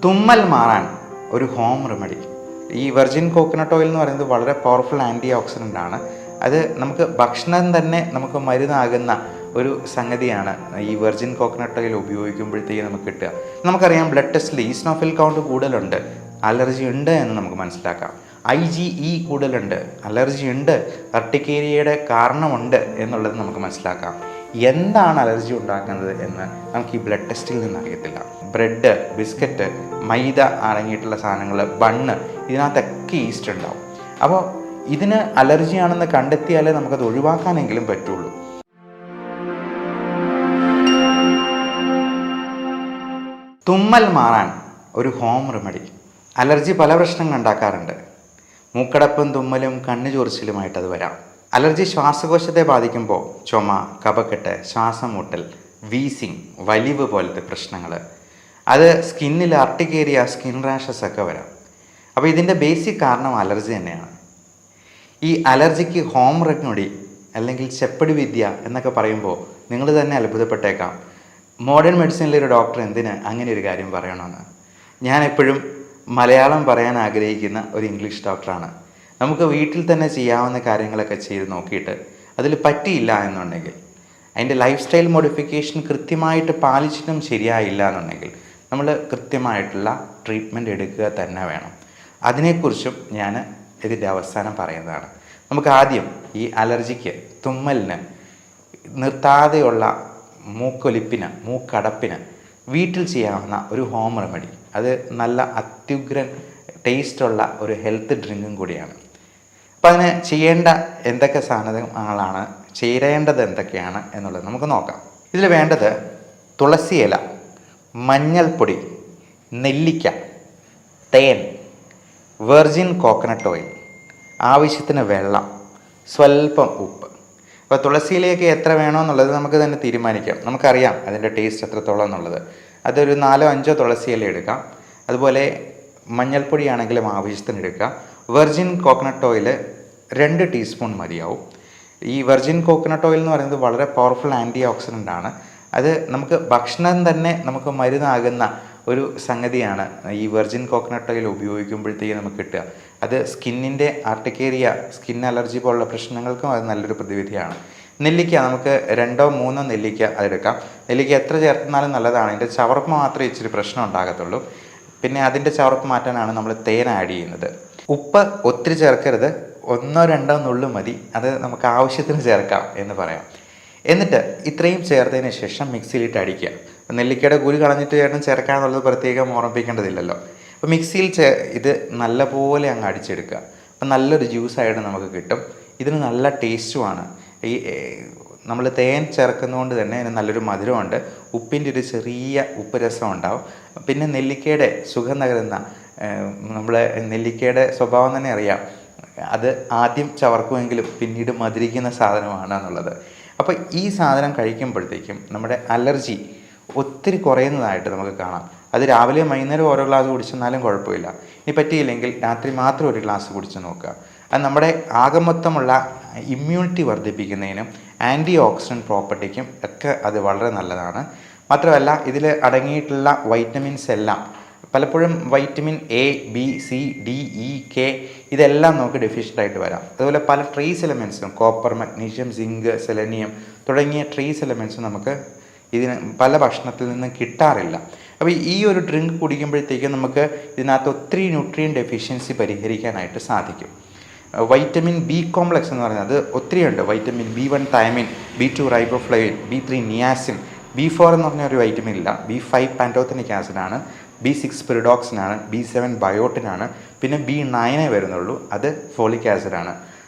തുമ്മൽ മാറാൻ ഒരു ഹോം റെമഡി. ഈ വെർജിൻ കോക്കനട്ട് ഓയിൽ എന്ന് പറയുന്നത് വളരെ പവർഫുൾ ആൻറ്റി ഓക്സിഡൻ്റ് ആണ്. അത് നമുക്ക് ഭക്ഷണം തന്നെ നമുക്ക് മരുന്നാകുന്ന ഒരു സംഗതിയാണ് ഈ വെർജിൻ കോക്കനട്ട് ഓയിൽ ഉപയോഗിക്കുമ്പോഴത്തേക്ക് നമുക്ക് കിട്ടുക. നമുക്കറിയാം ബ്ലഡ് ടെസ്റ്റിൽ ഈസ്നോഫിൽ കൗണ്ട് കൂടുതലുണ്ട്, അലർജി ഉണ്ട് എന്ന് നമുക്ക് മനസ്സിലാക്കാം. IgE കൂടുതലുണ്ട്, അലർജി ഉണ്ട്, അർട്ടിക്കേരിയയുടെ കാരണമുണ്ട് എന്നുള്ളത് നമുക്ക് മനസ്സിലാക്കാം. എന്താണ് അലർജി ഉണ്ടാക്കുന്നത് എന്ന് നമുക്ക് ഈ ബ്ലഡ് ടെസ്റ്റിൽ നിന്ന് അറിയത്തില്ല. ബ്രെഡ്, ബിസ്ക്കറ്റ്, മൈദ അടങ്ങിയിട്ടുള്ള സാധനങ്ങൾ, ബണ്ണ്, ഇതിനകത്തൊക്കെ ഈസ്റ്റ് ഉണ്ടാവും. അപ്പോൾ ഇതിന് അലർജിയാണെന്ന് കണ്ടെത്തിയാലേ നമുക്കത് ഒഴിവാക്കാനെങ്കിലും പറ്റുള്ളൂ. തുമ്മൽ മാറാൻ ഒരു ഹോം റെമഡി. അലർജി പല പ്രശ്നങ്ങൾ ഉണ്ടാക്കാറുണ്ട്. മൂക്കടപ്പും തുമ്മലും കണ്ണു ചൊറിച്ചിലുമായിട്ട് അത് വരാം. അലർജി ശ്വാസകോശത്തെ ബാധിക്കുമ്പോൾ ചുമ, കഫക്കെട്ട്, ശ്വാസം മുട്ടൽ, വീസിങ്, വലിവ് പോലത്തെ പ്രശ്നങ്ങൾ, അത് സ്കിന്നിൽ അർട്ടിക്കേരിയ, സ്കിൻ റാഷസ് ഒക്കെ വരാം. അപ്പോൾ ഇതിൻ്റെ ബേസിക് കാരണം അലർജി തന്നെയാണ്. ഈ അലർജിക്ക് ഹോം റെമഡി അല്ലെങ്കിൽ ചെപ്പടി വിദ്യ എന്നൊക്കെ പറയുമ്പോൾ നിങ്ങൾ തന്നെ അത്ഭുതപ്പെട്ടേക്കാം. മോഡേൺ മെഡിസിനിലൊരു ഡോക്ടർ എന്തിന് അങ്ങനെ ഒരു കാര്യം പറയണമെന്ന്. ഞാൻ എപ്പോഴും മലയാളം പറയാൻ ആഗ്രഹിക്കുന്ന ഒരു ഇംഗ്ലീഷ് ഡോക്ടറാണ്. നമുക്ക് വീട്ടിൽ തന്നെ ചെയ്യാവുന്ന കാര്യങ്ങളൊക്കെ ചെയ്ത് നോക്കിയിട്ട് അതിൽ പറ്റിയില്ല എന്നുണ്ടെങ്കിൽ, അതിൻ്റെ ലൈഫ് സ്റ്റൈൽ മോഡിഫിക്കേഷൻ കൃത്യമായിട്ട് പാലിച്ചിട്ടും ശരിയായില്ല എന്നുണ്ടെങ്കിൽ നമ്മൾ കൃത്യമായിട്ടുള്ള ട്രീറ്റ്മെൻറ്റ് എടുക്കുക തന്നെ വേണം. അതിനെക്കുറിച്ചും ഞാൻ ഇതിൻ്റെ അവസാനം പറയുന്നതാണ്. നമുക്ക് ആദ്യം ഈ അലർജിക്ക്, തുമ്മലിന്, നിർത്താതെയുള്ള മൂക്കൊലിപ്പിന്, മൂക്കടപ്പിന് വീട്ടിൽ ചെയ്യാവുന്ന ഒരു ഹോം റെമഡി. അത് നല്ല അത്യുഗ്രൻ ടേസ്റ്റുള്ള ഒരു ഹെൽത്ത് ഡ്രിങ്കും കൂടിയാണ്. അപ്പോൾ അതിന് ചെയ്യേണ്ട എന്തൊക്കെ സാധനങ്ങളാണ്, ചേരേണ്ടത് എന്തൊക്കെയാണ് എന്നുള്ളത് നമുക്ക് നോക്കാം. ഇതിൽ വേണ്ടത് തുളസി ഇല, മഞ്ഞൾപ്പൊടി, നെല്ലിക്ക, തേൻ, വെർജിൻ കോക്കനട്ട് ഓയിൽ, ആവശ്യത്തിന് വെള്ളം, സ്വല്പം ഉപ്പ്. അപ്പോൾ തുളസിയിലേക്ക് എത്ര വേണമെന്നുള്ളത് നമുക്ക് തന്നെ തീരുമാനിക്കാം. നമുക്കറിയാം അതിൻ്റെ ടേസ്റ്റ് എത്രത്തോളം എന്നുള്ളത്. അതൊരു 4-5 തുളസി ഇല എടുക്കാം. അതുപോലെ മഞ്ഞൾപ്പൊടി ആണെങ്കിലും ആവശ്യത്തിന് എടുക്കുക. വെർജിൻ കോക്കനട്ട് ഓയിൽ 2 ടീസ്പൂൺ മതിയാവും. ഈ വെർജിൻ കോക്കനട്ട് ഓയിൽ എന്ന് പറയുന്നത് വളരെ പവർഫുൾ ആൻറ്റി ഓക്സിഡൻ്റ് ആണ്. അത് നമുക്ക് ഭക്ഷണം തന്നെ നമുക്ക് മരുന്നാകുന്ന ഒരു സംഗതിയാണ് ഈ വെർജിൻ കോക്കനട്ട് ഓയിൽ ഉപയോഗിക്കുമ്പോഴത്തേക്ക് നമുക്ക് കിട്ടുക. അത് സ്കിന്നിൻ്റെ അർട്ടിക്കേരിയ, സ്കിൻ അലർജി പോലുള്ള പ്രശ്നങ്ങൾക്കും അത് നല്ലൊരു പ്രതിവിധിയാണ്. നെല്ലിക്ക, നമുക്ക് 2-3 നെല്ലിക്ക അതെടുക്കാം. നെല്ലിക്ക എത്ര ചേർത്താലും നല്ലതാണ്. അതിൻ്റെ ചവർപ്പ് മാത്രമേ ഇച്ചിരി പ്രശ്നം ഉണ്ടാകത്തുള്ളൂ. പിന്നെ അതിൻ്റെ ചവർപ്പ് മാറ്റാനാണ് നമ്മൾ തേൻ ആഡ് ചെയ്യുന്നത്. ഉപ്പ് ഒത്തിരി ചേർക്കരുത്, 1-2 നുള്ളു മതി. അത് നമുക്ക് ആവശ്യത്തിന് ചേർക്കാം എന്ന് പറയാം. എന്നിട്ട് ഇത്രയും ചേർത്തതിന് ശേഷം മിക്സിയിലിട്ട് അടിക്കുക. നെല്ലിക്കയുടെ കുരു കളഞ്ഞിട്ട് ചേർക്കാന്നുള്ളത് പ്രത്യേകം ഓർമ്മിപ്പിക്കേണ്ടതില്ലല്ലോ. അപ്പോൾ മിക്സിയിൽ ഇത് നല്ലപോലെ അങ്ങ് അടിച്ചെടുക്കുക. അപ്പം നല്ലൊരു ജ്യൂസായിട്ട് നമുക്ക് കിട്ടും. ഇതിന് നല്ല ടേസ്റ്റുമാണ്. ഈ നമ്മൾ തേൻ ചേർക്കുന്നതുകൊണ്ട് തന്നെ അതിന് നല്ലൊരു മധുരമുണ്ട്. ഉപ്പിൻ്റെ ഒരു ചെറിയ ഉപ്പ് രസം ഉണ്ടാവും. പിന്നെ നെല്ലിക്കയുടെ സുഖം നകരുന്ന, നമ്മൾ നെല്ലിക്കയുടെ സ്വഭാവം തന്നെ അറിയാം. അത് ആദ്യം ചവർക്കുമെങ്കിലും പിന്നീട് മധുരിക്കുന്ന സാധനമാണ് എന്നുള്ളത്. അപ്പോൾ ഈ സാധനം കഴിക്കുമ്പോഴത്തേക്കും നമ്മുടെ അലർജി ഒത്തിരി കുറയുന്നതായിട്ട് നമുക്ക് കാണാം. അത് രാവിലെ വൈകുന്നേരം ഓരോ ഗ്ലാസ് കുടിച്ചെന്നാലും കുഴപ്പമില്ല. ഇനി പറ്റിയില്ലെങ്കിൽ രാത്രി മാത്രം ഒരു ഗ്ലാസ് കുടിച്ച് നോക്കുക. അത് നമ്മുടെ ആകമൊത്തമുള്ള ഇമ്മ്യൂണിറ്റി വർദ്ധിപ്പിക്കുന്നതിനും ആൻറ്റി ഓക്സിഡൻറ്റ് പ്രോപ്പർട്ടിക്കും ഒക്കെ അത് വളരെ നല്ലതാണ്. മാത്രമല്ല ഇതിൽ അടങ്ങിയിട്ടുള്ള വൈറ്റമിൻസ് എല്ലാം പലപ്പോഴും vitamin A, B, C, D, E, K ഇതെല്ലാം നമുക്ക് ഡെഫിഷ്യൻ്റ് ആയിട്ട് വരാം. അതുപോലെ പല ട്രേസ് എലമെൻറ്റ്സും, കോപ്പർ, മഗ്നീഷ്യം, സിങ്ക്, സെലനിയം തുടങ്ങിയ ട്രേസ് എലമെൻറ്റ്സും നമുക്ക് ഇതിന് പല ഭക്ഷണത്തിൽ നിന്നും കിട്ടാറില്ല. അപ്പോൾ ഈ ഒരു ഡ്രിങ്ക് കുടിക്കുമ്പോഴത്തേക്കും നമുക്ക് ഇതിനകത്ത് ഒത്തിരി ന്യൂട്രിയൻ ഡെഫിഷ്യൻസി പരിഹരിക്കാനായിട്ട് സാധിക്കും. വൈറ്റമിൻ B കോംപ്ലക്സ് എന്ന് പറയുന്നത് ഒത്തിരി ഉണ്ട്. Vitamin B1 thymine, B2 riboflavin, B3 niacin, B4 എന്ന് പറഞ്ഞ ഒരു വൈറ്റമിൻ ഇല്ല, B5 പാൻറ്റോത്തനിക് ആസിഡാണ്, B6 പിറിഡോക്സിനാണ്, B7 ബയോട്ടിനാണ്, പിന്നെ B9 വരുന്നുള്ളൂ, അത് ഫോളിക് ആസിഡാണ്.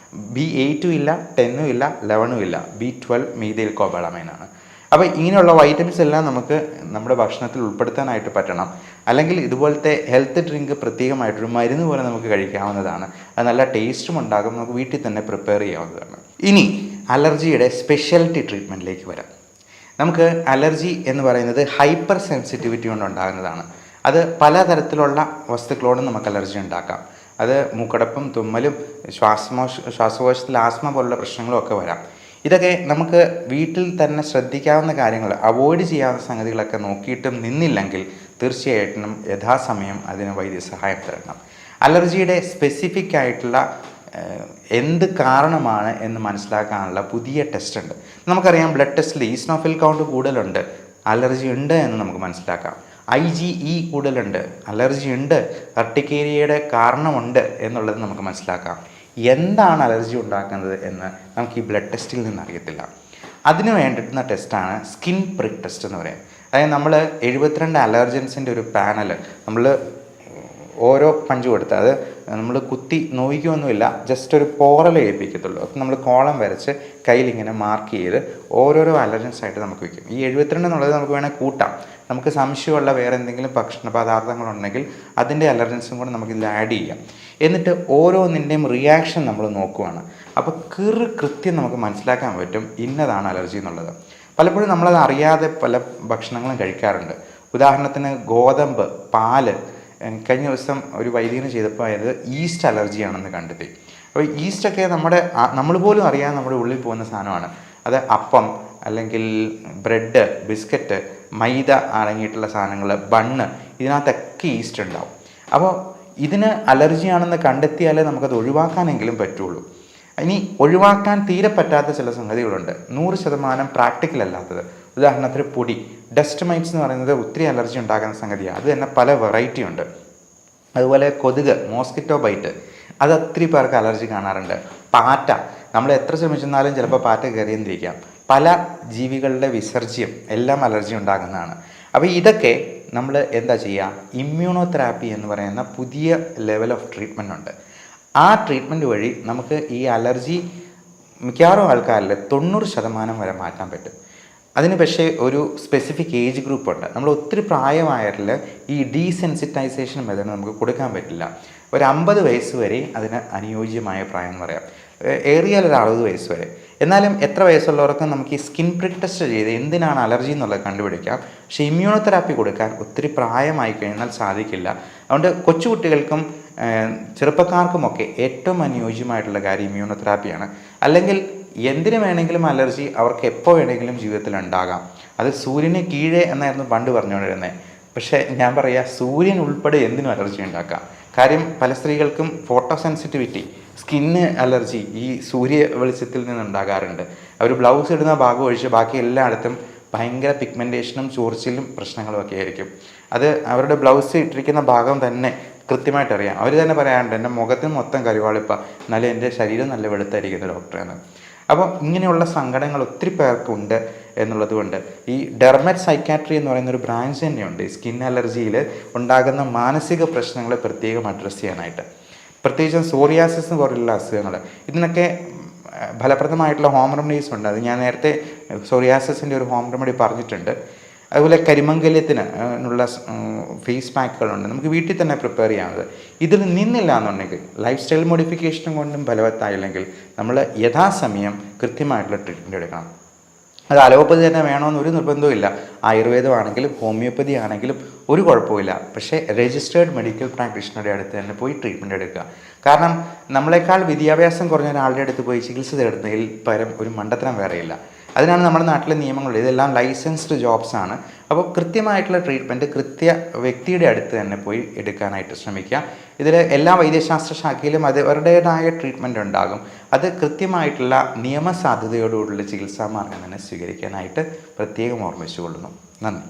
B8 ഇല്ല, 10 ഇല്ല, 11 ഇല്ല, B12 മീഥൈൽ കോബാളമൈനാണ്. അപ്പോൾ ഇങ്ങനെയുള്ള വൈറ്റമിൻസ് എല്ലാം നമുക്ക് നമ്മുടെ ഭക്ഷണത്തിൽ ഉൾപ്പെടുത്താനായിട്ട് പറ്റണം. അല്ലെങ്കിൽ ഇതുപോലത്തെ ഹെൽത്ത് ഡ്രിങ്ക് പ്രത്യേകമായിട്ടൊരു മരുന്ന് പോലെ നമുക്ക് കഴിക്കാവുന്നതാണ്. അത് നല്ല ടേസ്റ്റും ഉണ്ടാകും. നമുക്ക് വീട്ടിൽ തന്നെ പ്രിപ്പയർ ചെയ്യാവുന്നതാണ്. ഇനി അലർജിയുടെ സ്പെഷ്യാലിറ്റി ട്രീറ്റ്മെൻറ്റിലേക്ക് വരാം. നമുക്ക് അലർജി എന്ന് പറയുന്നത് ഹൈപ്പർ സെൻസിറ്റിവിറ്റി കൊണ്ടുണ്ടാകുന്നതാണ്. അത് പലതരത്തിലുള്ള വസ്തുക്കളോടും നമുക്ക് അലർജി ഉണ്ടാക്കാം. അത് മൂക്കടപ്പും, തുമ്മലും, ശ്വാസകോശത്തിൽ ആസ്മ പോലുള്ള പ്രശ്നങ്ങളും ഒക്കെ വരാം. ഇതൊക്കെ നമുക്ക് വീട്ടിൽ തന്നെ ശ്രദ്ധിക്കാവുന്ന കാര്യങ്ങൾ, അവോയ്ഡ് ചെയ്യാവുന്ന സംഗതികളൊക്കെ നോക്കിയിട്ടും നിന്നില്ലെങ്കിൽ തീർച്ചയായിട്ടും യഥാസമയം അതിന് വൈദ്യസഹായം തരണം. അലർജിയുടെ സ്പെസിഫിക് ആയിട്ടുള്ള എന്ത് കാരണമാണ് എന്ന് മനസ്സിലാക്കാനുള്ള പുതിയ ടെസ്റ്റ് ഉണ്ട്. നമുക്കറിയാം ബ്ലഡ് ടെസ്റ്റിൽ ഈസ്നോഫിൽ കൗണ്ട് കൂടുതലുണ്ട്, അലർജി ഉണ്ട് എന്ന് നമുക്ക് മനസ്സിലാക്കാം. IgE കൂടുതലുണ്ട്, അലർജി ഉണ്ട്, അർട്ടിക്കേരിയയുടെ കാരണമുണ്ട് എന്നുള്ളത് നമുക്ക് മനസ്സിലാക്കാം. എന്താണ് അലർജി ഉണ്ടാക്കുന്നത് എന്ന് നമുക്ക് ഈ ബ്ലഡ് ടെസ്റ്റിൽ നിന്ന് അറിയത്തില്ല. അതിന് വേണ്ടിയിട്ടുള്ള ടെസ്റ്റാണ് സ്കിൻ പ്രിക്ക് ടെസ്റ്റ് എന്ന് പറയുന്നത്. അതായത് നമ്മൾ 72 അലർജൻസിൻ്റെ ഒരു പാനൽ നമ്മൾ ഓരോ പഞ്ച് കൊടുത്ത്, അത് നമ്മൾ കുത്തി നോവിക്കുകയൊന്നുമില്ല, ജസ്റ്റ് ഒരു പോറൽ ഏൽപ്പിക്കത്തുള്ളൂ. അപ്പം നമ്മൾ കോളം വരച്ച് കയ്യിലിങ്ങനെ മാർക്ക് ചെയ്ത് ഓരോരോ അലർജൻസ് ആയിട്ട് നമുക്ക് വയ്ക്കും. ഈ 72 എന്നുള്ളത് നമുക്ക് വേണേൽ കൂട്ടാം. നമുക്ക് സംശയമുള്ള വേറെ എന്തെങ്കിലും ഭക്ഷണ പദാർത്ഥങ്ങളുണ്ടെങ്കിൽ അതിൻ്റെ അലർജൻസും കൂടെ നമുക്കിതിൽ ആഡ് ചെയ്യാം. എന്നിട്ട് ഓരോന്നിൻ്റെയും റിയാക്ഷൻ നമ്മൾ നോക്കുവാണ്. അപ്പോൾ കൃത്യം നമുക്ക് മനസ്സിലാക്കാൻ പറ്റും ഇന്നതാണ് അലർജി എന്നുള്ളത്. പലപ്പോഴും നമ്മളത് അറിയാതെ പല ഭക്ഷണങ്ങളും കഴിക്കാറുണ്ട്. ഉദാഹരണത്തിന് ഗോതമ്പ്, പാല്. കഴിഞ്ഞ ദിവസം ഒരു വൈദ്യന് ചെയ്തപ്പോൾ അത് ഈസ്റ്റ് അലർജിയാണെന്ന് കണ്ടെത്തി. അപ്പോൾ ഈസ്റ്റൊക്കെ നമ്മൾ പോലും അറിയാതെ നമ്മുടെ ഉള്ളിൽ പോകുന്ന സാധനമാണ്. അത് അപ്പം, അല്ലെങ്കിൽ ബ്രെഡ്, ബിസ്ക്കറ്റ്, മൈദ അടങ്ങിയിട്ടുള്ള സാധനങ്ങൾ, ബണ്ണ്, ഇതിനകത്തൊക്കെ ഈസ്റ്റ് ഉണ്ടാവും. അപ്പോൾ ഇതിന് അലർജിയാണെന്ന് കണ്ടെത്തിയാലേ നമുക്കത് ഒഴിവാക്കാനെങ്കിലും പറ്റുള്ളൂ. ഇനി ഒഴിവാക്കാൻ തീരെ പറ്റാത്ത ചില സംഗതികളുണ്ട്, 100% പ്രാക്ടിക്കൽ അല്ലാത്തത്. ഉദാഹരണത്തിന് പൊടി, ഡസ്റ്റ് മൈറ്റ്സ് എന്ന് പറയുന്നത് ഒത്തിരി അലർജി ഉണ്ടാക്കുന്ന സംഗതിയാണ്. അത് തന്നെ പല വെറൈറ്റി ഉണ്ട്. അതുപോലെ കൊതുക്, മോസ്കിറ്റോ ബൈറ്റ്, അത് ഒത്തിരി പേർക്ക് അലർജി കാണാറുണ്ട്. പാറ്റ, നമ്മൾ എത്ര ശ്രമിച്ചെന്നാലും ചിലപ്പോൾ പാറ്റ കയറിയെന്നിരിക്കാം. പല ജീവികളുടെ വിസർജ്യം എല്ലാം അലർജി ഉണ്ടാകുന്നതാണ്. അപ്പോൾ ഇതൊക്കെ നമ്മൾ എന്താ ചെയ്യുക, ഇമ്മ്യൂണോതെറാപ്പി എന്ന് പറയുന്ന പുതിയ ലെവൽ ഓഫ് ട്രീറ്റ്മെൻ്റ് ഉണ്ട്. ആ ട്രീറ്റ്മെൻറ്റ് വഴി നമുക്ക് ഈ അലർജി മിക്കവാറും ആൾക്കാരിൽ 90% വരെ മാറ്റാൻ പറ്റും. അതിന് പക്ഷേ ഒരു സ്പെസിഫിക് ഏജ് ഗ്രൂപ്പ് ഉണ്ട്. നമ്മൾ ഒത്തിരി പ്രായമായവരിൽ ഈ ഡീസെൻസിറ്റൈസേഷൻ മെത്തേഡ് നമുക്ക് കൊടുക്കാൻ പറ്റില്ല. ഒരു 50 വയസ്സ് വരെ അതിന് അനുയോജ്യമായ പ്രായം എന്ന് പറയാം, ഏറിയാൽ ഒരു 60 വയസ്സ് വരെ. എന്നാലും എത്ര വയസ്സുള്ളവർക്ക് നമുക്ക് ഈ സ്കിൻ പ്രിക്ക് ടെസ്റ്റ് ചെയ്ത് എന്തിനാണ് അലർജി എന്നുള്ളത് കണ്ടുപിടിക്കാം. പക്ഷേ ഇമ്മ്യൂണോതെറാപ്പി കൊടുക്കാൻ ഒത്തിരി പ്രായമായി കഴിഞ്ഞാൽ സാധിക്കില്ല. അതുകൊണ്ട് കൊച്ചുകുട്ടികൾക്കും ചെറുപ്പക്കാർക്കുമൊക്കെ ഏറ്റവും അനുയോജ്യമായിട്ടുള്ള കാര്യം ഇമ്മ്യൂണോതെറാപ്പിയാണ്. അല്ലെങ്കിൽ എന്തിനു വേണമെങ്കിലും അലർജി അവർക്ക് എപ്പോൾ വേണമെങ്കിലും ജീവിതത്തിൽ ഉണ്ടാകാം. അത് സൂര്യന് കീഴേ എന്നായിരുന്നു പണ്ട് പറഞ്ഞുകൊണ്ടിരുന്നത്. പക്ഷേ ഞാൻ പറയാം, സൂര്യൻ ഉൾപ്പെടെ എന്തിനും അലർജി ഉണ്ടാക്കാം. കാര്യം പല സ്ത്രീകൾക്കും ഫോട്ടോ സെൻസിറ്റിവിറ്റി, സ്കിന്ന് അലർജി ഈ സൂര്യ വെളിച്ചത്തിൽ നിന്നുണ്ടാകാറുണ്ട്. അവർ ബ്ലൗസ് ഇടുന്ന ഭാഗം ഒഴിച്ച് ബാക്കി എല്ലായിടത്തും ഭയങ്കര പിഗ്മെൻറ്റേഷനും ചൊറിച്ചിലും പ്രശ്നങ്ങളും ഒക്കെ ആയിരിക്കും. അത് അവരുടെ ബ്ലൗസ് ഇട്ടിരിക്കുന്ന ഭാഗം തന്നെ കൃത്യമായിട്ട് അറിയാം. അവർ തന്നെ പറയാറുണ്ട്, എൻ്റെ മുഖത്തിന് മൊത്തം കരുവാളിപ്പ, എന്നാലും എൻ്റെ ശരീരം നല്ല വെളുത്തായിരിക്കുന്നു ഡോക്ടറെന്ന്. അപ്പോൾ ഇങ്ങനെയുള്ള സങ്കടങ്ങൾ ഒത്തിരി പേർക്കുണ്ട് എന്നുള്ളത് കൊണ്ട് ഈ ഡെർമറ്റ് സൈക്കാട്രി എന്ന് പറയുന്ന ഒരു ബ്രാഞ്ച് തന്നെയുണ്ട് ഈ സ്കിൻ അലർജിയിൽ ഉണ്ടാകുന്ന മാനസിക പ്രശ്നങ്ങളെ പ്രത്യേകം അഡ്രസ്സ് ചെയ്യാനായിട്ട്. പ്രത്യേകിച്ചും സോറിയാസിസ് പോലുള്ള അസുഖങ്ങൾ, ഇതിനൊക്കെ ഫലപ്രദമായിട്ടുള്ള ഹോം റെമഡീസ് ഉണ്ട്. അത് ഞാൻ നേരത്തെ സോറിയാസിസിൻ്റെ ഒരു ഹോം റെമഡി പറഞ്ഞിട്ടുണ്ട്. അതുപോലെ കരിമംഗല്യത്തിന് ഉള്ള ഫേസ് പാക്കുകളുണ്ട്, നമുക്ക് വീട്ടിൽ തന്നെ പ്രിപ്പയർ ചെയ്യാവുന്നത്. ഇതിൽ നിന്നില്ല എന്നുണ്ടെങ്കിൽ, ലൈഫ് സ്റ്റൈൽ മോഡിഫിക്കേഷൻ കൊണ്ടും ഫലവത്തായില്ലെങ്കിൽ നമ്മൾ യഥാസമയം കൃത്യമായിട്ടുള്ള ട്രീറ്റ്മെൻറ്റ് എടുക്കണം. അത് അലോപ്പതി തന്നെ വേണമെന്ന് ഒരു നിർബന്ധവും ഇല്ല. ആയുർവേദമാണെങ്കിലും ഹോമിയോപ്പതി ആണെങ്കിലും ഒരു കുഴപ്പമില്ല. പക്ഷേ രജിസ്റ്റേർഡ് മെഡിക്കൽ പ്രാക്ടീഷണറുടെ അടുത്ത് തന്നെ പോയി ട്രീറ്റ്മെൻറ്റ് എടുക്കുക. കാരണം നമ്മളെക്കാൾ വിദ്യാഭ്യാസം കുറഞ്ഞ ഒരാളുടെ അടുത്ത് പോയി ചികിത്സ തേടുന്നതിൽ പരം ഒരു മണ്ടത്തരം വേറെയില്ല. അതിനാണ് നമ്മുടെ നാട്ടിലെ നിയമങ്ങൾ. ഇതെല്ലാം ലൈസൻസ്ഡ് ജോബ്സ് ആണ്. അപ്പോൾ കൃത്യമായിട്ടുള്ള ട്രീറ്റ്മെൻറ്റ് വ്യക്തിയുടെ അടുത്ത് തന്നെ പോയി എടുക്കാനായിട്ട് ശ്രമിക്കുക. ഇതിൽ എല്ലാ വൈദ്യശാസ്ത്ര ശാഖയിലും അവരുടേതായ ട്രീറ്റ്മെൻറ്റ് ഉണ്ടാകും. അത് കൃത്യമായിട്ടുള്ള നിയമസാധ്യതയോടുകൂടിയുള്ള ചികിത്സാ മാർഗം തന്നെ സ്വീകരിക്കാനായിട്ട് പ്രത്യേകം ഓർമ്മിച്ചുകൊള്ളുന്നു. നന്ദി.